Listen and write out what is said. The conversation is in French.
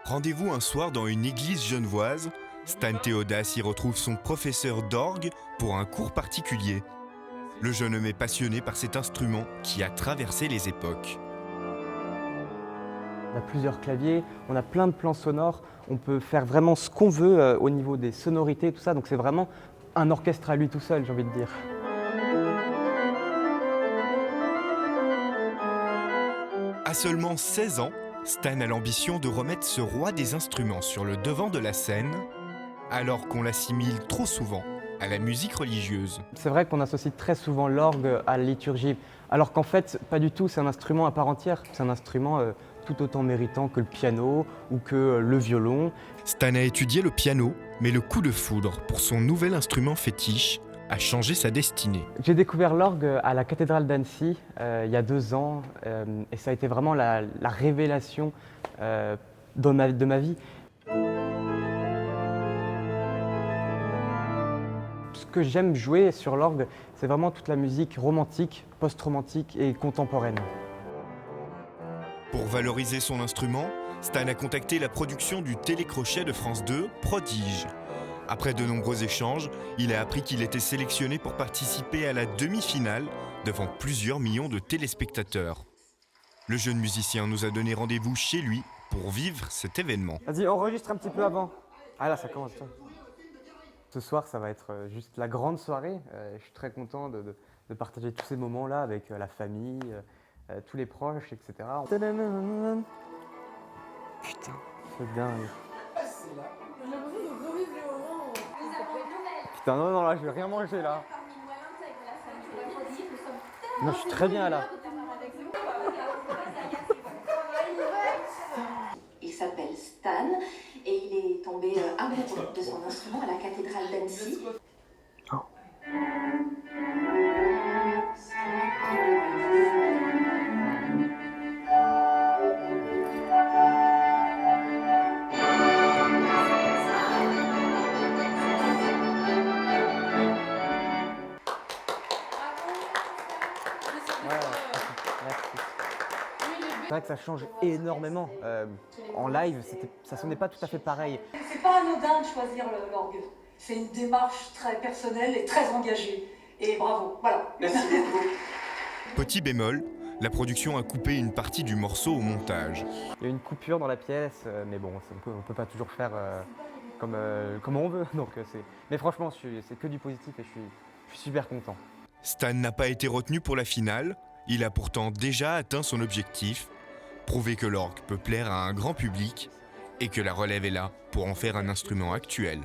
Rendez-vous un soir dans une église genevoise. Stan Théodas y retrouve son professeur d'orgue pour un cours particulier. Le jeune homme est passionné par cet instrument qui a traversé les époques. On a plusieurs claviers, on a plein de plans sonores, on peut faire vraiment ce qu'on veut au niveau des sonorités et tout ça, donc c'est vraiment un orchestre à lui tout seul, j'ai envie de dire. À seulement 16 ans, Stan a l'ambition de remettre ce roi des instruments sur le devant de la scène, alors qu'on l'assimile trop souvent à la musique religieuse. C'est vrai qu'on associe très souvent l'orgue à la liturgie, alors qu'en fait, pas du tout, c'est un instrument à part entière. C'est un instrument tout autant méritant que le piano ou que le violon. Stan a étudié le piano, mais le coup de foudre pour son nouvel instrument fétiche a changé sa destinée. J'ai découvert l'orgue à la cathédrale d'Annecy il y a 2 ans et ça a été vraiment la révélation de ma vie. Ce que j'aime jouer sur l'orgue, c'est vraiment toute la musique romantique, post-romantique et contemporaine. Pour valoriser son instrument, Stan a contacté la production du télécrochet de France 2, Prodige. Après de nombreux échanges, il a appris qu'il était sélectionné pour participer à la demi-finale devant plusieurs millions de téléspectateurs. Le jeune musicien nous a donné rendez-vous chez lui pour vivre cet événement. Vas-y, enregistre un petit peu avant. Ah là, ça commence. Ce soir, ça va être juste la grande soirée. Je suis très content de partager tous ces moments-là avec la famille, tous les proches, etc. Putain, c'est dingue. Putain, non, là, je vais rien manger là. Non, je suis très bien là. Il s'appelle Stan et il est tombé amoureux de son instrument à la cathédrale d'Annecy. Oh. C'est vrai que ça change énormément. En live, ça sonnait pas tout à fait pareil. C'est pas anodin de choisir l'orgue. C'est une démarche très personnelle et très engagée. Et bravo, voilà. Merci beaucoup. Petit bémol, la production a coupé une partie du morceau au montage. Il y a une coupure dans la pièce, mais bon, on peut pas toujours faire comme on veut. Donc, mais franchement, c'est que du positif et je suis super content. Stan n'a pas été retenu pour la finale, il a pourtant déjà atteint son objectif, prouver que l'orgue peut plaire à un grand public et que la relève est là pour en faire un instrument actuel.